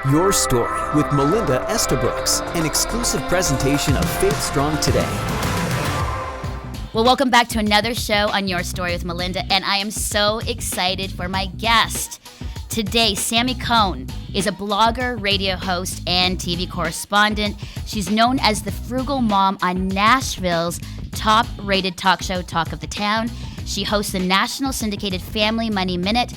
Your Story with Melinda Estabrooks, an exclusive presentation of Faith Strong Today. Well, welcome back to another show on Your Story with Melinda, and I am so excited for my guest. Today, Sami Cone is a blogger, radio host, and TV correspondent. She's known as the frugal mom on Nashville's top-rated talk show, Talk of the Town. She hosts the national syndicated Family Money Minute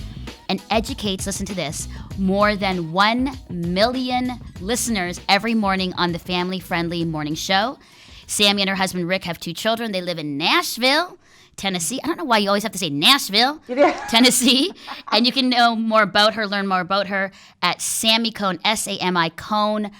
and educates, listen to this, more than 1 million listeners every morning on the family-friendly morning show. Sami and her husband Rick have 2 children. They live in Nashville, Tennessee. I don't know why you always have to say Nashville, Tennessee. And you can know more about her, learn more about her at Sami Cone, SamiCone.com.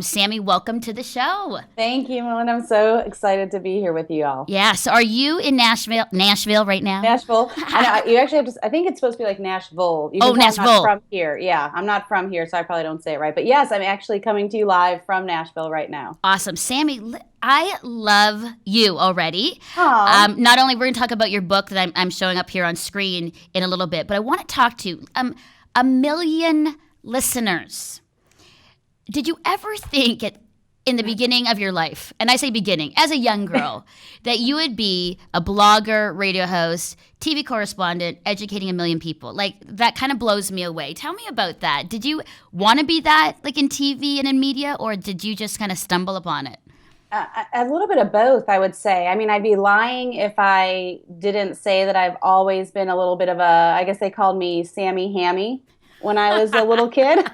Sami, welcome to the show. Thank you, Melinda. I'm so excited to be here with you all. Yeah. So are you in Nashville right now? Nashville. I know. You actually have to, I think it's supposed to be like Nashville. You can tell Nashville. I'm not from here. Yeah. I'm not from here, so I probably don't say it right. But yes, I'm actually coming to you live from Nashville right now. Awesome. Sami, I love you already. Aww. Not only we're going to talk about your book that I'm showing up here on screen in a little bit, but I want to talk to 1 million listeners. Did you ever think in the beginning of your life, and I say beginning, as a young girl, that you would be a blogger, radio host, TV correspondent, educating 1 million people? Like, that kind of blows me away. Tell me about that. Did you want to be that, like in TV and in media, or did you just kind of stumble upon it? A little bit of both, I would say. I mean, I'd be lying if I didn't say that I've always been a little bit of I guess they called me Sammy Hammy when I was a little kid.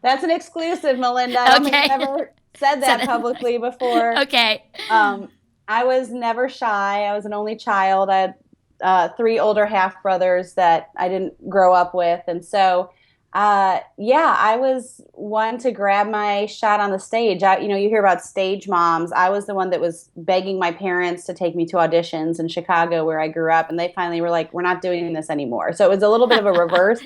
That's an exclusive, Melinda. I don't think I've ever said that publicly before. Okay. I was never shy. I was an only child. I had 3 older half brothers that I didn't grow up with. And so, I was one to grab my shot on the stage. You hear about stage moms. I was the one that was begging my parents to take me to auditions in Chicago where I grew up. And they finally were like, we're not doing this anymore. So it was a little bit of a reverse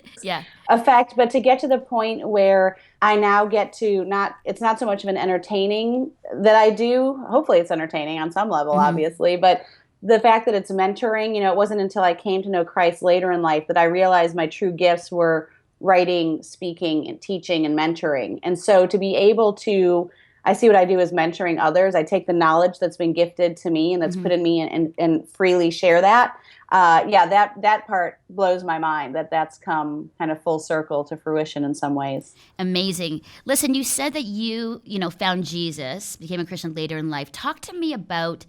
effect. But to get to the point where I now get to it's not so much of an entertaining that I do. Hopefully it's entertaining on some level, obviously. But the fact that it's mentoring, it wasn't until I came to know Christ later in life that I realized my true gifts were writing, speaking, and teaching and mentoring. And so to be able to, I see what I do as mentoring others. I take the knowledge that's been gifted to me and that's put in me and freely share that. That part blows my mind that's come kind of full circle to fruition in some ways. Amazing. Listen, you said that you found Jesus, became a Christian later in life. Talk to me about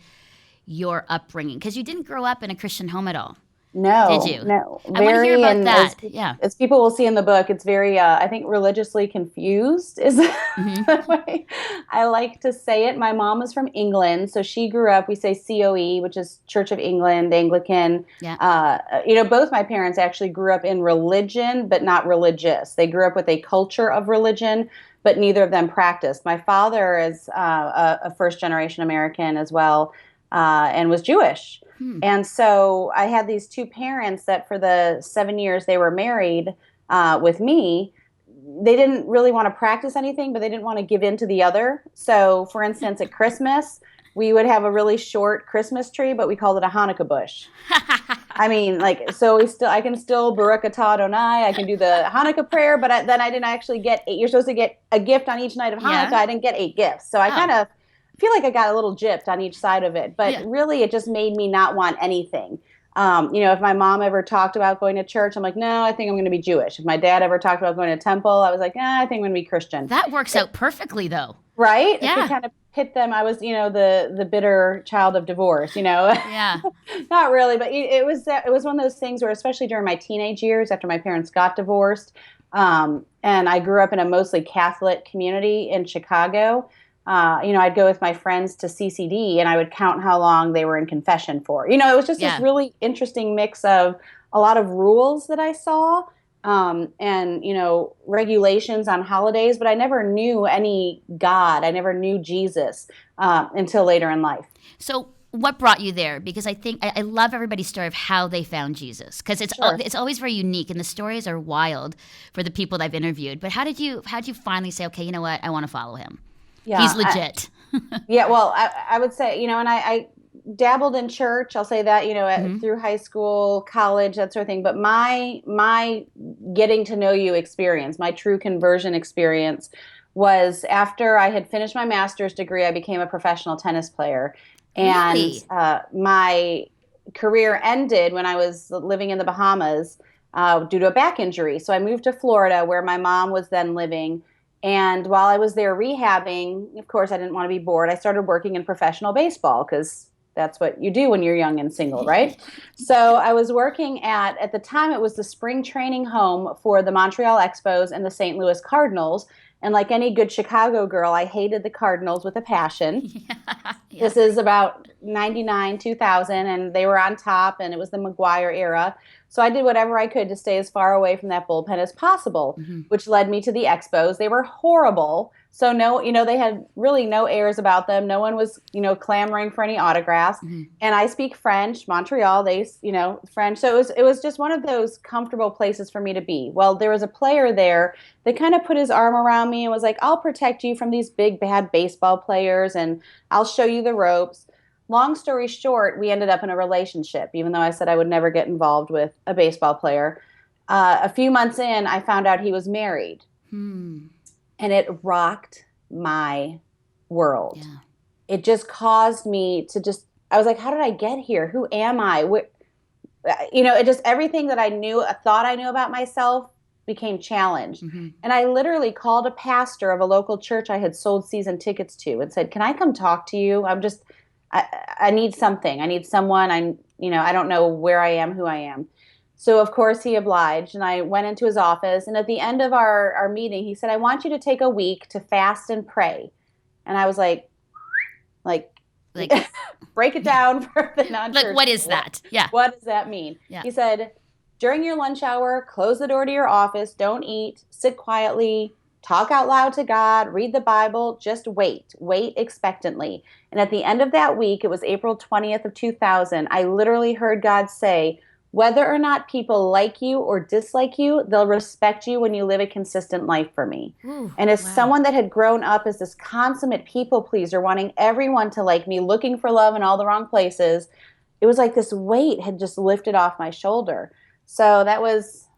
your upbringing, because you didn't grow up in a Christian home at all. No. Did you? No. I want to hear about that. As people will see in the book, it's very, I think, religiously confused is the way I like to say it. My mom was from England, so she grew up, we say COE, which is Church of England, Anglican. Yeah. Both my parents actually grew up in religion, but not religious. They grew up with a culture of religion, but neither of them practiced. My father is a first-generation American as well, and was Jewish. And so I had these 2 parents that for the 7 years they were married with me, they didn't really want to practice anything, but they didn't want to give in to the other. So, for instance, at Christmas, we would have a really short Christmas tree, but we called it a Hanukkah bush. I mean, so I can still Baruch Atah Adonai, I can do the Hanukkah prayer, but then I didn't actually get 8. You're supposed to get a gift on each night of Hanukkah. I didn't get 8 gifts. So I kind of feel like I got a little gypped on each side of it, but really it just made me not want anything. If my mom ever talked about going to church, I'm like, no, I think I'm going to be Jewish. If my dad ever talked about going to temple, I was like, I think I'm going to be Christian. That works out perfectly, though. Right? Yeah. If kind of hit them, I was, the bitter child of divorce, Yeah. Not really, but it was one of those things where, especially during my teenage years, after my parents got divorced, and I grew up in a mostly Catholic community in Chicago. I'd go with my friends to CCD and I would count how long they were in confession for. It was just this really interesting mix of a lot of rules that I saw and regulations on holidays, but I never knew any God. I never knew Jesus until later in life. So what brought you there? Because I think I love everybody's story of how they found Jesus, because it's always very unique and the stories are wild for the people that I've interviewed. But how did you finally say, okay, you know what, I want to follow him? Yeah, he's legit. Well, I would say, and I dabbled in church. I'll say that, through high school, college, that sort of thing. But my getting to know you experience, my true conversion experience was after I had finished my master's degree. I became a professional tennis player. Really? And my career ended when I was living in the Bahamas due to a back injury. So I moved to Florida where my mom was then living. And while I was there rehabbing, of course, I didn't want to be bored. I started working in professional baseball because that's what you do when you're young and single, right? So I was working at the time, it was the spring training home for the Montreal Expos and the St. Louis Cardinals. And like any good Chicago girl, I hated the Cardinals with a passion. Yeah. This is about 99, 2000, and they were on top, and it was the McGuire era. So I did whatever I could to stay as far away from that bullpen as possible, which led me to the Expos. They were horrible. So they had really no airs about them. No one was, clamoring for any autographs. And I speak French, Montreal, French. So it was just one of those comfortable places for me to be. Well, there was a player there that kind of put his arm around me and was like, I'll protect you from these big, bad baseball players, and I'll show you the ropes. Long story short, we ended up in a relationship, even though I said I would never get involved with a baseball player. A few months in, I found out he was married. And it rocked my world. Yeah. It just caused me to I was like, how did I get here? Who am I? It just, everything that thought I knew about myself became challenged. And I literally called a pastor of a local church I had sold season tickets to and said, can I come talk to you? I need something. I need someone. I don't know where I am, who I am. So, of course, he obliged, and I went into his office. And at the end of our meeting, he said, I want you to take a week to fast and pray. And I was like break it down for the non-church. Like, what is that? Yeah. What does that mean? Yeah. He said, during your lunch hour, close the door to your office, don't eat, sit quietly, talk out loud to God, read the Bible, just wait expectantly. And at the end of that week, it was April 20th of 2000, I literally heard God say, whether or not people like you or dislike you, they'll respect you when you live a consistent life for me. Ooh, and as wow. someone that had grown up as this consummate people pleaser, wanting everyone to like me, looking for love in all the wrong places, it was like this weight had just lifted off my shoulder. So that was,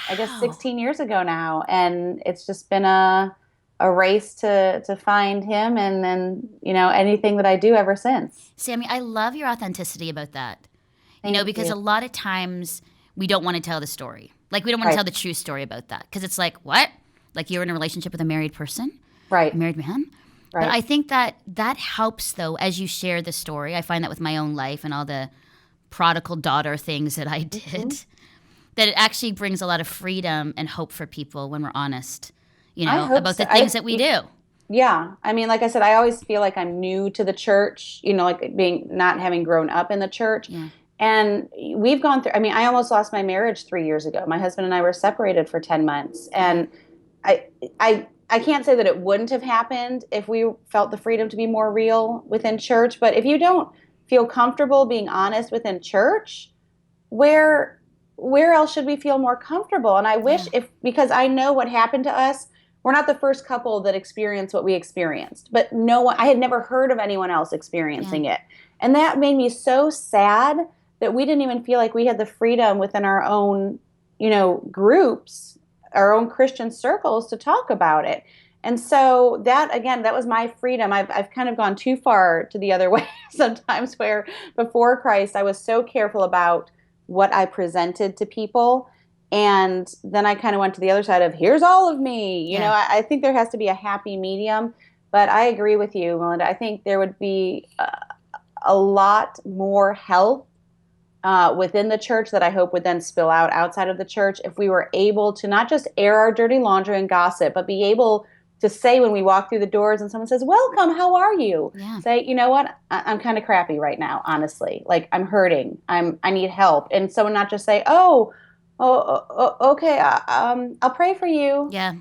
I guess, 16 years ago now. And it's just been a race to find him, and then, anything that I do ever since. Sami, I love your authenticity about that. Because you. a lot of times we don't want to tell the story. Like, we don't want to tell the true story about that. Because it's like, what? Like, you're in a relationship with a married person? Right. A married man? Right. But I think that helps, though, as you share the story. I find that with my own life and all the prodigal daughter things that I did, that it actually brings a lot of freedom and hope for people when we're honest, about the things that we do. Yeah. I mean, like I said, I always feel like I'm new to the church, like not having grown up in the church. Yeah. And we've gone through, I almost lost my marriage 3 years ago. My husband and I were separated for 10 months. And I can't say that it wouldn't have happened if we felt the freedom to be more real within church. But if you don't feel comfortable being honest within church, where else should we feel more comfortable? And I wish because I know what happened to us, we're not the first couple that experienced what we experienced. But I had never heard of anyone else experiencing it. And that made me so sad that we didn't even feel like we had the freedom within our own, groups, our own Christian circles to talk about it. And so that was my freedom. I've kind of gone too far to the other way sometimes, where before Christ, I was so careful about what I presented to people. And then I kind of went to the other side of, here's all of me. I think there has to be a happy medium. But I agree with you, Melinda. I think there would be a lot more health within the church that I hope would then spill out outside of the church if we were able to not just air our dirty laundry and gossip, but be able to say when we walk through the doors and someone says, welcome, how are you? Yeah. Say, you know what, I'm kind of crappy right now, honestly. Like, I'm hurting. I need help. And someone not just say, okay, I'll pray for you. Yeah.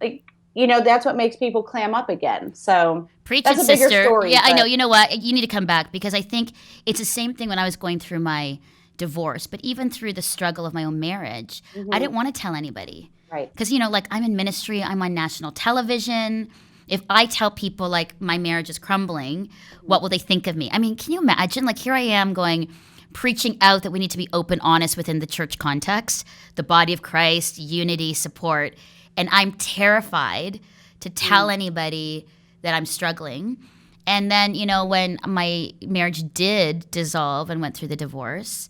Like, that's what makes people clam up again. So preach that's it, a bigger sister. story. Yeah, I know. You know what? You need to come back, because I think it's the same thing when I was going through my divorce, but even through the struggle of my own marriage, I didn't want to tell anybody. Right. Because, I'm in ministry, I'm on national television, if I tell people like my marriage is crumbling, what will they think of me? I mean, can you imagine? Like here I am going, preaching out that we need to be open, honest within the church context, the body of Christ, unity, support. And I'm terrified to tell anybody that I'm struggling. And then, when my marriage did dissolve and went through the divorce,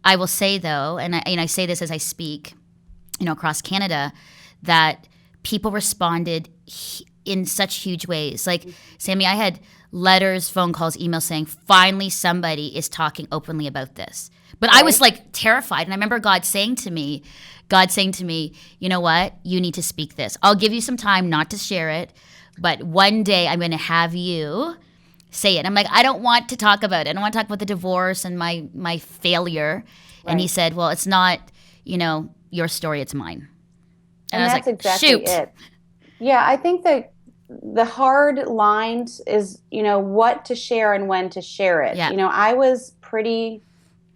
I will say though, and I say this as I speak, across Canada, that people responded in such huge ways. Like, Sami, I had letters, phone calls, emails saying, finally somebody is talking openly about this. But right. I was like terrified. And I remember God saying to me, you know what? You need to speak this. I'll give you some time not to share it, but one day I'm going to have you say it. I'm like, I don't want to talk about it. I don't want to talk about the divorce and my failure. Right. And he said, well, it's not, your story, it's mine. And that's like, exactly shoot. It. Yeah, I think that the hard lines is, what to share and when to share it. Yeah. I was pretty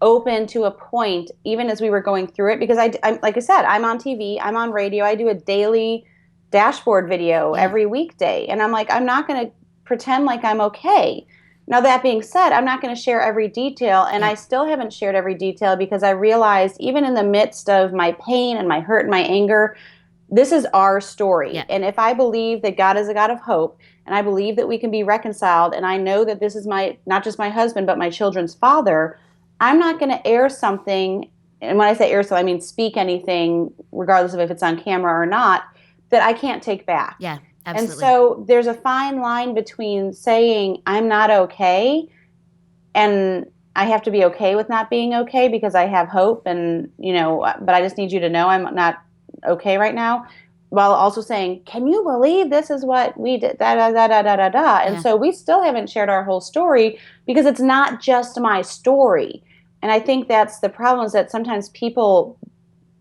open to a point, even as we were going through it, because I'm like I said, I'm on TV, I'm on radio, I do a daily dashboard video every weekday. And I'm like, I'm not going to pretend like I'm okay. Now, that being said, I'm not going to share every detail, and I still haven't shared every detail because I realized even in the midst of my pain and my hurt and my anger, this is our story. Yeah. And if I believe that God is a God of hope, and I believe that we can be reconciled, and I know that this is not just my husband, but my children's father, I'm not going to air something, and when I say air something, I mean speak anything, regardless of if it's on camera or not, that I can't take back. Yeah. Absolutely. And so there's a fine line between saying I'm not okay and I have to be okay with not being okay because I have hope and, but I just need you to know I'm not okay right now, while also saying, can you believe this is what we did, da, da, da, da, da, da, da. And so we still haven't shared our whole story because it's not just my story. And I think that's the problem, is that sometimes people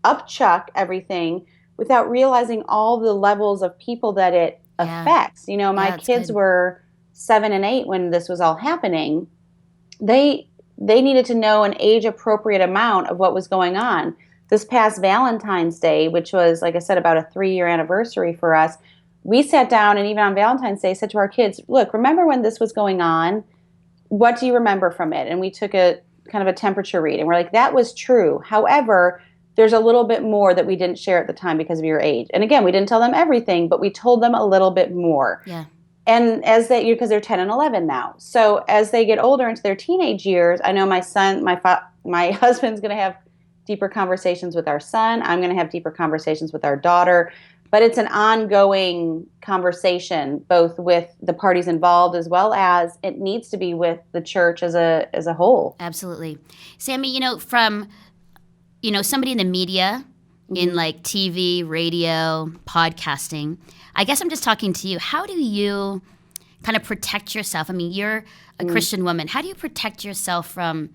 upchuck everything without realizing all the levels of people that it affects. My kids were 7 and 8 when this was all happening. They needed to know an age-appropriate amount of what was going on. This past Valentine's Day, which was, like I said, about a 3-year anniversary for us, we sat down and even on Valentine's Day said to our kids, look, remember when this was going on? What do you remember from it? And we took a kind of a temperature read, and we're like, that was true. However, there's a little bit more that we didn't share at the time because of your age. And again, we didn't tell them everything, but we told them a little bit more. Yeah. And as because they're 10 and 11 now. So as they get older into their teenage years, I know my son, my husband's going to have deeper conversations with our son. I'm going to have deeper conversations with our daughter. But it's an ongoing conversation, both with the parties involved as well as it needs to be with the church as a whole. Absolutely. Sami, from somebody in the media, in like TV, radio, podcasting, I guess I'm just talking to you. How do you kind of protect yourself? I mean, you're a Christian woman. How do you protect yourself from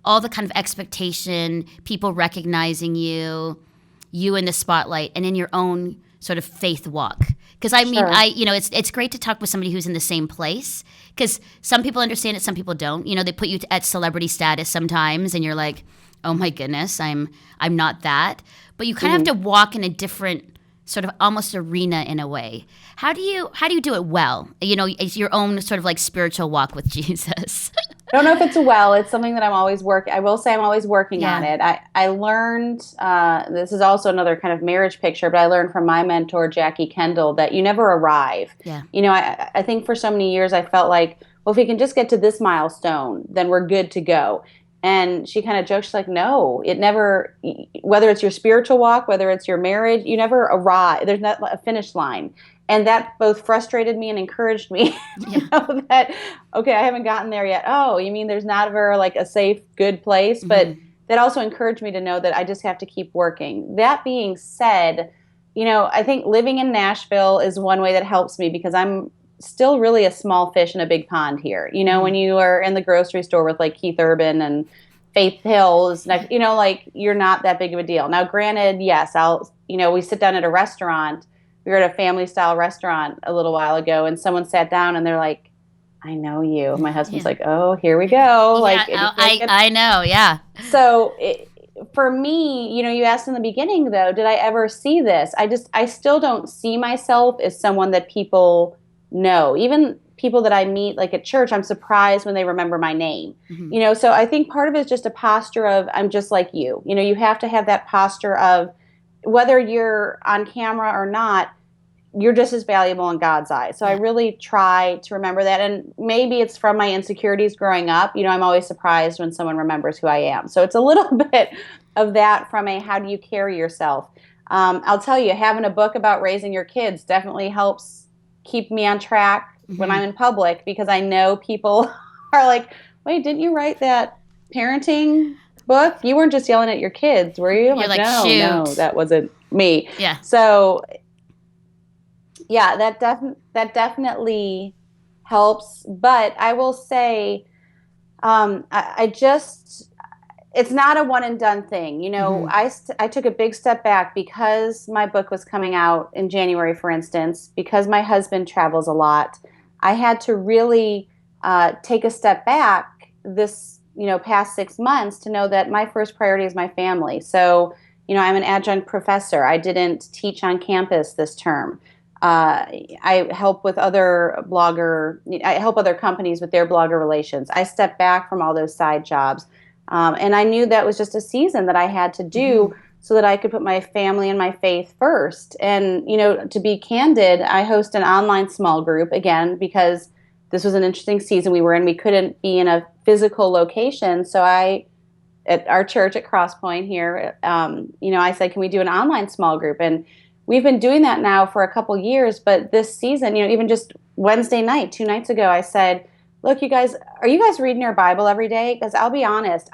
all the kind of expectation, people recognizing you in the spotlight, and in your own sort of faith walk? Because I mean, it's great to talk with somebody who's in the same place, because some people understand it, some people don't. They put you at celebrity status sometimes, and you're like, oh my goodness, I'm not that. But you kind of have to walk in a different sort of almost arena in a way. How do you do it well? It's your own sort of like spiritual walk with Jesus. I don't know if it's it's something that I'm always working. I will say I'm always working on it. I learned, this is also another kind of marriage picture, but I learned from my mentor, Jackie Kendall, that you never arrive. Yeah. I think for so many years I felt like, well, if we can just get to this milestone, then we're good to go. And she kind of joked, she's like, no, it never, whether it's your spiritual walk, whether it's your marriage, you never arrive. There's not a finish line. And that both frustrated me and encouraged me that, okay, I haven't gotten there yet. Oh, you mean there's not ever like a safe, good place? But that also encouraged me to know that I just have to keep working. That being said, I think living in Nashville is one way that helps me because I'm still really a small fish in a big pond here. When you are in the grocery store with like Keith Urban and Faith Hills, like you're not that big of a deal. Now, granted, yes, we sit down at a restaurant. We were at a family-style restaurant a little while ago, and someone sat down, and they're like, I know you. My husband's like, oh, here we go. I know, yeah. So for me, you asked in the beginning, though, did I ever see this? I still don't see myself as someone that people know. Even people that I meet, like at church, I'm surprised when they remember my name. So I think part of it is just a posture of, I'm just like you. You have to have that posture of, whether you're on camera or not, you're just as valuable in God's eyes. So I really try to remember that. And maybe it's from my insecurities growing up. I'm always surprised when someone remembers who I am. So it's a little bit of that from a, how do you carry yourself? I'll tell you, having a book about raising your kids definitely helps keep me on track when I'm in public, because I know people are like, wait, didn't you write that parenting book? You weren't just yelling at your kids, were you? You're like, no, shoot. No, that wasn't me. Yeah. So yeah, that definitely helps. But I will say, I just, it's not a one and done thing. I took a big step back because my book was coming out in January, for instance, because my husband travels a lot. I had to really take a step back this, past 6 months to know that my first priority is my family. So, I'm an adjunct professor. I didn't teach on campus this term. I help with I help other companies with their blogger relations. I stepped back from all those side jobs. And I knew that was just a season that I had to do so that I could put my family and my faith first. And, to be candid, I host an online small group, again, because this was an interesting season we were in. We couldn't be in a physical location. So at our church at Crosspoint here, I said, can we do an online small group? And we've been doing that now for a couple years, but this season, even just Wednesday night, 2 nights ago, I said, look, you guys, are you guys reading your Bible every day? Because I'll be honest,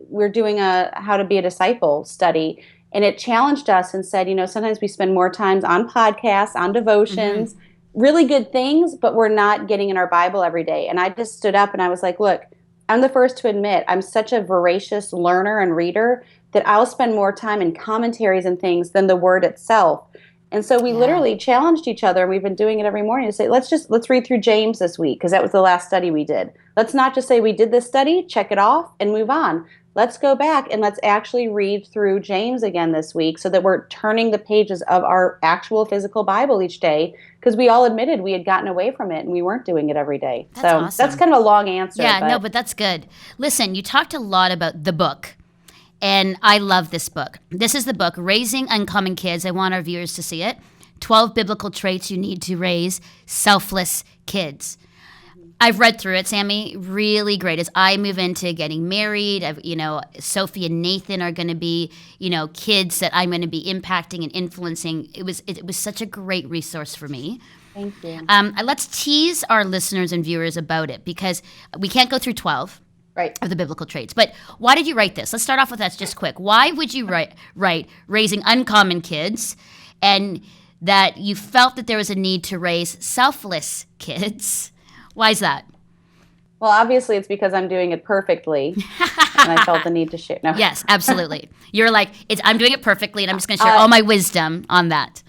we're doing a How to Be a Disciple study, and it challenged us and said, sometimes we spend more time on podcasts, on devotions, really good things, but we're not getting in our Bible every day. And I just stood up and I was like, look, I'm the first to admit I'm such a voracious learner and reader that I'll spend more time in commentaries and things than the word itself. And so we literally challenged each other, and we've been doing it every morning, to say, let's read through James this week, because that was the last study we did. Let's not just say we did this study, check it off, and move on. Let's go back and let's actually read through James again this week, so that we're turning the pages of our actual physical Bible each day, because we all admitted we had gotten away from it and we weren't doing it every day. That's awesome. That's kind of a long answer. Yeah, but that's good. Listen, you talked a lot about the book. And I love this book. This is the book, Raising Uncommon Kids. I want our viewers to see it. 12 biblical traits you need to raise selfless kids. I've read through it, Sami. Really great. As I move into getting married, Sophie and Nathan are going to be, kids that I'm going to be impacting and influencing. It was such a great resource for me. Thank you. Let's tease our listeners and viewers about it, because we can't go through 12. Right. Of the biblical traits. But why did you write this? Let's start off with that just quick. Why would you write Raising Uncommon Kids, and that you felt that there was a need to raise selfless kids? Why is that? Well, obviously it's because I'm doing it perfectly, and I felt the need to share. No. Yes, absolutely. You're like, I'm doing it perfectly, and I'm just going to share all my wisdom on that.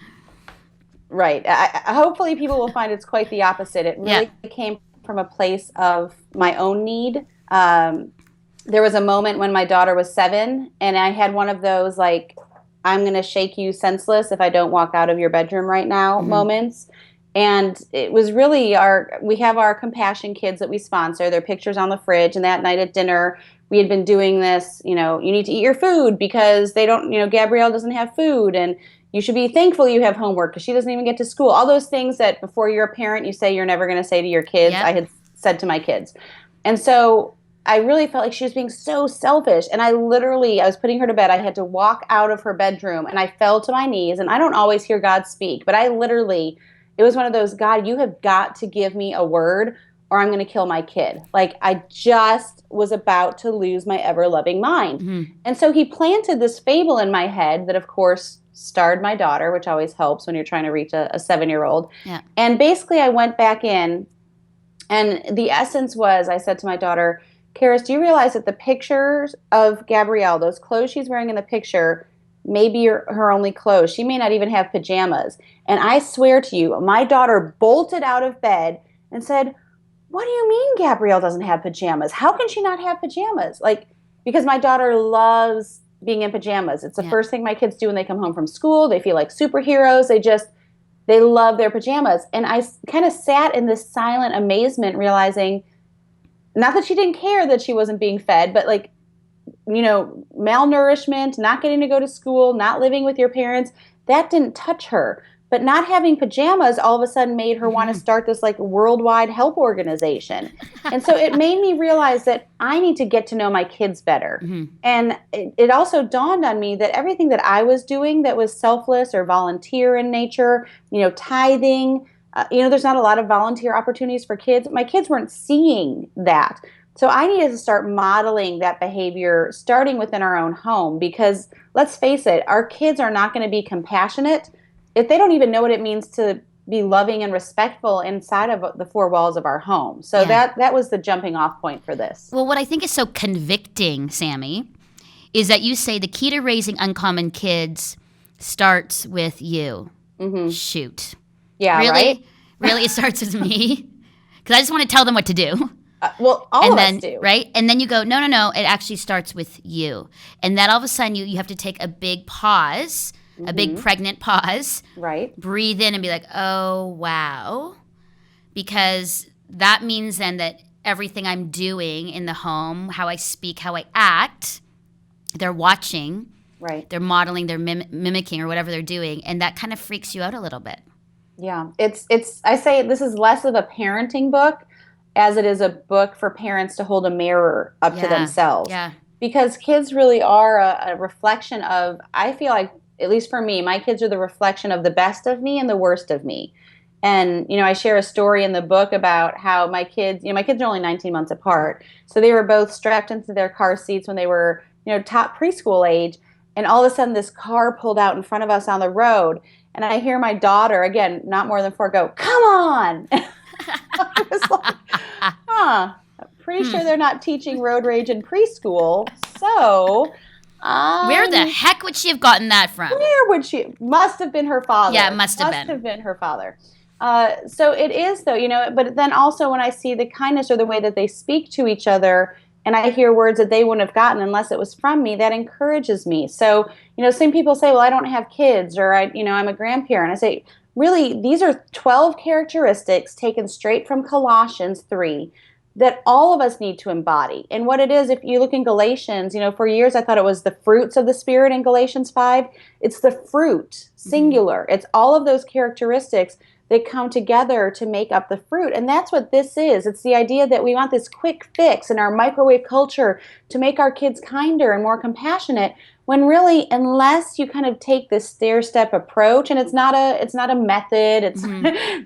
Right. Hopefully people will find it's quite the opposite. It really came from a place of my own need. There was a moment when my daughter was 7, and I had one of those, like, I'm going to shake you senseless if I don't walk out of your bedroom right now moments. And it was really we have our compassion kids that we sponsor. Their pictures on the fridge. And that night at dinner, we had been doing this, you need to eat your food because they don't, Gabrielle doesn't have food, and you should be thankful you have homework because she doesn't even get to school. All those things that before you're a parent, you say you're never going to say to your kids. Yep. I had said to my kids. And so I really felt like she was being so selfish. And I was putting her to bed. I had to walk out of her bedroom, and I fell to my knees. And I don't always hear God speak, but it was one of those, God, you have got to give me a word or I'm going to kill my kid. Like, I just was about to lose my ever-loving mind. And so he planted this fable in my head that, of course, starred my daughter, which always helps when you're trying to reach a 7-year-old. Yeah. And basically I went back in, and the essence was, I said to my daughter, Karis, do you realize that the pictures of Gabrielle, those clothes she's wearing in the picture, maybe her only clothes. She may not even have pajamas. And I swear to you, my daughter bolted out of bed and said, what do you mean Gabrielle doesn't have pajamas? How can she not have pajamas? Like, because my daughter loves being in pajamas. It's the first thing my kids do when they come home from school. They feel like superheroes. They love their pajamas. And I kind of sat in this silent amazement, realizing not that she didn't care that she wasn't being fed, but like, malnourishment, not getting to go to school, not living with your parents, that didn't touch her. But not having pajamas all of a sudden made her want to start this like worldwide help organization. And so it made me realize that I need to get to know my kids better. And it also dawned on me that everything that I was doing that was selfless or volunteer in nature, tithing, there's not a lot of volunteer opportunities for kids. My kids weren't seeing that. So I needed to start modeling that behavior starting within our own home, because let's face it, our kids are not going to be compassionate if they don't even know what it means to be loving and respectful inside of the four walls of our home. So that was the jumping off point for this. Well, what I think is so convicting, Sami, is that you say the key to raising uncommon kids starts with you. Shoot. Yeah, really? Right? Really? It starts with me? Because I just want to tell them what to do. All of us do. Right? And then you go, no, it actually starts with you. And then all of a sudden you have to take a big pause, a big pregnant pause. Right. Breathe in and be like, oh, wow. Because that means then that everything I'm doing in the home, how I speak, how I act, they're watching. Right. They're modeling, they're mimicking or whatever they're doing. And that kind of freaks you out a little bit. Yeah. I say this is less of a parenting book as it is a book for parents to hold a mirror up to themselves. Yeah. Because kids really are a reflection of, I feel like, at least for me, my kids are the reflection of the best of me and the worst of me. And, I share a story in the book about how my kids are only 19 months apart. So they were both strapped into their car seats when they were, top preschool age. And all of a sudden this car pulled out in front of us on the road. And I hear my daughter, again, not more than 4, go, "Come on." I was like, pretty sure they're not teaching road rage in preschool. So where the heck would she have gotten that from? Where would she? Must have been her father. Yeah, it must have been her father. So it is, though, but then also when I see the kindness or the way that they speak to each other, and I hear words that they wouldn't have gotten unless it was from me, that encourages me. So, some people say, well, I don't have kids, or I'm a grandparent. I say, really, these are 12 characteristics taken straight from Colossians 3 that all of us need to embody. And what it is, if you look in Galatians, for years I thought it was the fruits of the Spirit in Galatians 5. It's the fruit, singular. It's all of those characteristics that come together to make up the fruit. And that's what this is. It's the idea that we want this quick fix in our microwave culture to make our kids kinder and more compassionate, when really, unless you kind of take this stair-step approach, and it's not a method,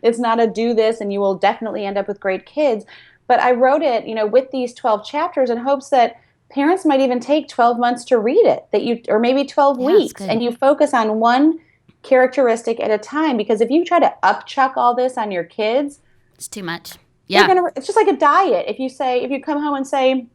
it's not a do this and you will definitely end up with great kids. But I wrote it, with these 12 chapters in hopes that parents might even take 12 months to read it, or maybe 12 weeks, and you focus on one characteristic at a time. Because if you try to upchuck all this on your kids, it's too much. Yeah. It's just like a diet. If you come home and say,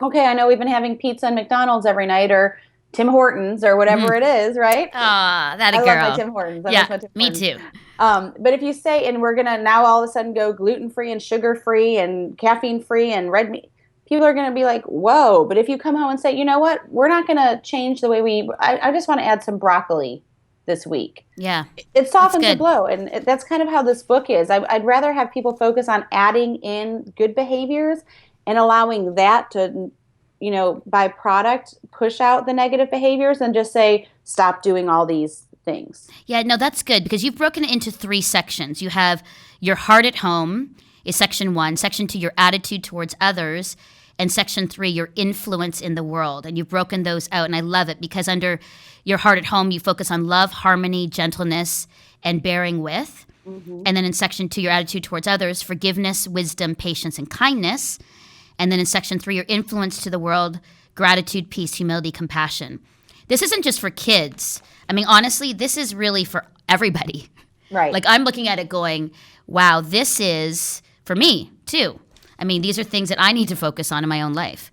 okay, I know we've been having pizza and McDonald's every night, or Tim Hortons, or whatever it is, right? Ah, that a I girl. love my Tim Hortons. Me too. But if you say, and we're going to now all of a sudden go gluten-free and sugar-free and caffeine-free and red meat, people are going to be like, whoa. But if you come home and say, you know what, we're not going to change the way I just want to add some broccoli this week. Yeah. It softens the blow. And that's kind of how this book is. I'd rather have people focus on adding in good behaviors and allowing that to, by product, push out the negative behaviors, and just say, stop doing all these things. Yeah, no, that's good, because you've broken it into 3 sections. You have your heart at home is section 1, section 2, your attitude towards others, and section 3, your influence in the world. And you've broken those out, and I love it, because under your heart at home, you focus on love, harmony, gentleness, and bearing with. And then in section 2, your attitude towards others, forgiveness, wisdom, patience, and kindness. And then in section 3, your influence to the world, gratitude, peace, humility, compassion. This isn't just for kids. I mean, honestly, this is really for everybody. Right. Like, I'm looking at it going, wow, this is for me too. I mean, these are things that I need to focus on in my own life.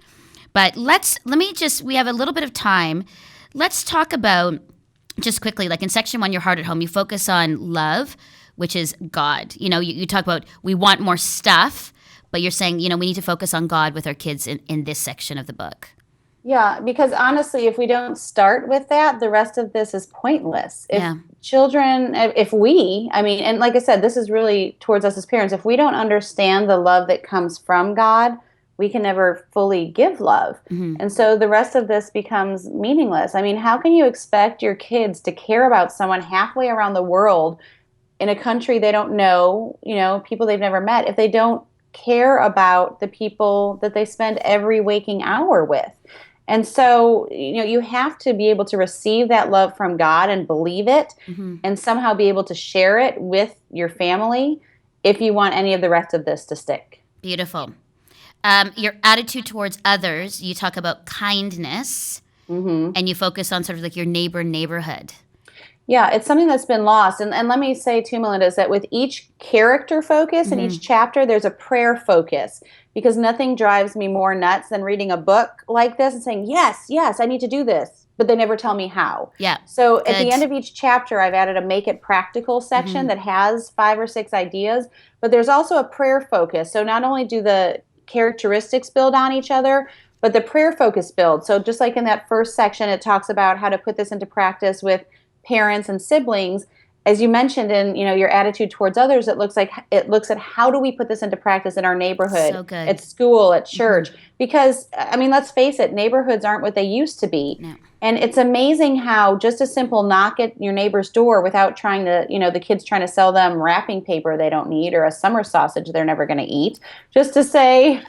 But we have a little bit of time. Let's talk about, just quickly, like in section 1, your heart at home, you focus on love, which is God. You talk about, we want more stuff, but you're saying, we need to focus on God with our kids in this section of the book. Yeah, because honestly, if we don't start with that, the rest of this is pointless. If Yeah. children, if we, I mean, and like I said, this is really towards us as parents. If we don't understand the love that comes from God, we can never fully give love. Hmm. And so the rest of this becomes meaningless. I mean, how can you expect your kids to care about someone halfway around the world in a country they don't know, people they've never met, if they don't care about the people that they spend every waking hour with? And so, you have to be able to receive that love from God and believe it Hmm. and somehow be able to share it with your family if you want any of the rest of this to stick. Beautiful. Your attitude towards others, you talk about kindness, and you focus on sort of like your neighborhood. Yeah, it's something that's been lost. And let me say too, Melinda, is that with each character focus in each chapter, there's a prayer focus, because nothing drives me more nuts than reading a book like this and saying, yes, yes, I need to do this, but they never tell me how. Yeah. So at Good. the end of each chapter, I've added a make it practical section that has 5 or 6 ideas, but there's also a prayer focus. So not only do the characteristics build on each other, but the prayer focus builds. So just like in that first section, it talks about how to put this into practice with parents and siblings. As you mentioned in your attitude towards others, it looks at how do we put this into practice in our neighborhood, So good. at school, at church, because I mean, let's face it, neighborhoods aren't what they used to be. No. And it's amazing how just a simple knock at your neighbor's door without trying to, the kids trying to sell them wrapping paper they don't need or a summer sausage they're never going to eat, just to say,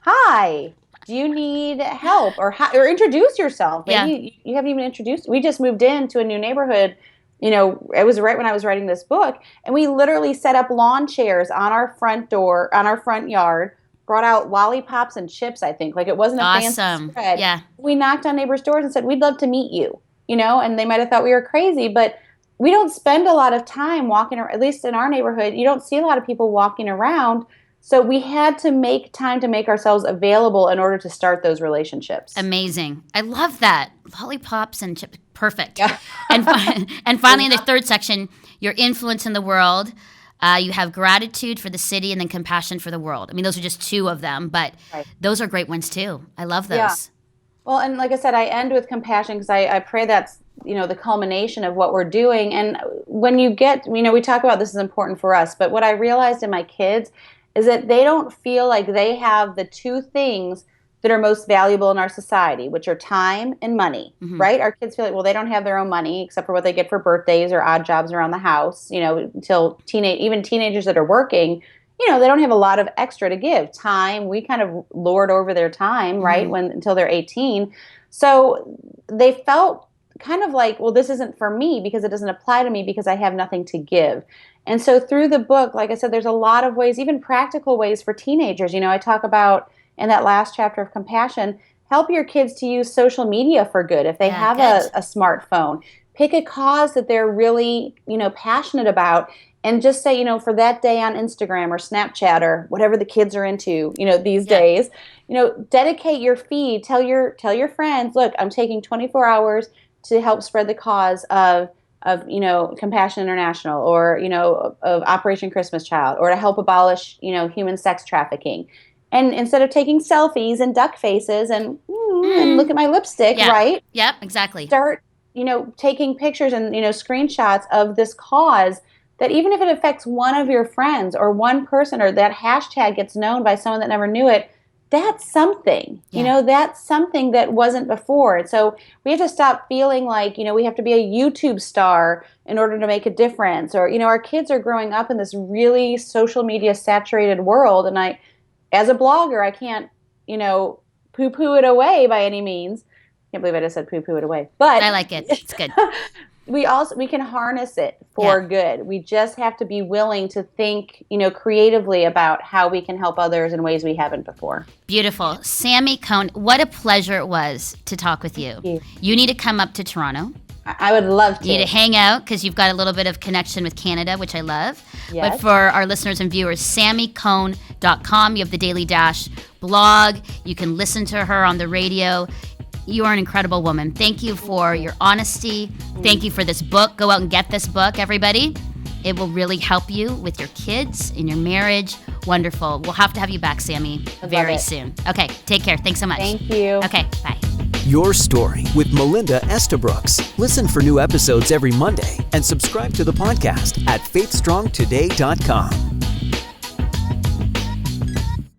hi, do you need help? Or introduce yourself. Maybe you haven't even introduced. We just moved into a new neighborhood. It was right when I was writing this book, and we literally set up lawn chairs on our front door, on our front yard, brought out lollipops and chips, I think. Like, it wasn't a fancy spread. Yeah. We knocked on neighbors' doors and said, we'd love to meet you, and they might have thought we were crazy, but we don't spend a lot of time walking around, at least in our neighborhood. You don't see a lot of people walking around. So we had to make time to make ourselves available in order to start those relationships. Amazing. I love that. Lollipops and chips. Perfect. Yeah. And finally, in the third section, your influence in the world. You have gratitude for the city and then compassion for the world. I mean, those are just 2 of them, but those are great ones too. I love those. Yeah. Well, and like I said, I end with compassion because I pray that's, the culmination of what we're doing. And when you get, we talk about this is important for us, but what I realized in my kids is that they don't feel like they have the 2 things that are most valuable in our society, which are time and money, right? Our kids feel like, well, they don't have their own money except for what they get for birthdays or odd jobs around the house, until even teenagers that are working, they don't have a lot of extra to give. Time, we kind of lord over their time, right, until they're 18. So they felt kind of like, well, this isn't for me because it doesn't apply to me because I have nothing to give. And so through the book, like I said, there's a lot of ways, even practical ways for teenagers. I talk about in that last chapter of compassion, help your kids to use social media for good. If they have a smartphone, pick a cause that they're really, passionate about, and just say, for that day on Instagram or Snapchat or whatever the kids are into, these days, dedicate your feed, tell your friends, look, I'm taking 24 hours to help spread the cause of Compassion International or, of Operation Christmas Child, or to help abolish, human sex trafficking. And instead of taking selfies and duck faces and look at my lipstick, right? Yep, exactly. Start, taking pictures and, screenshots of this cause that even if it affects one of your friends or one person, or that hashtag gets known by someone that never knew it, that's something. That's something that wasn't before. And so we have to stop feeling like, we have to be a YouTube star in order to make a difference. Or, our kids are growing up in this really social media saturated world. And as a blogger, I can't, poo-poo it away by any means. Can't believe I just said poo-poo it away. But I like it. It's good. we can harness it for good. We just have to be willing to think, creatively about how we can help others in ways we haven't before. Beautiful. Sami Cone, what a pleasure it was to talk with you. Thank you. You need to come up to Toronto. I would love to. You need to hang out because you've got a little bit of connection with Canada, which I love. Yes. But for our listeners and viewers, SamiCone.com. You have the Daily Dash blog. You can listen to her on the radio. You are an incredible woman. Thank you for your honesty. Thank you for this book. Go out and get this book, everybody. It will really help you with your kids, in your marriage. Wonderful. We'll have to have you back, Sami, very soon. Okay, take care. Thanks so much. Thank you. Okay, bye. Your Story with Melinda Estabrooks. Listen for new episodes every Monday and subscribe to the podcast at faithstrongtoday.com.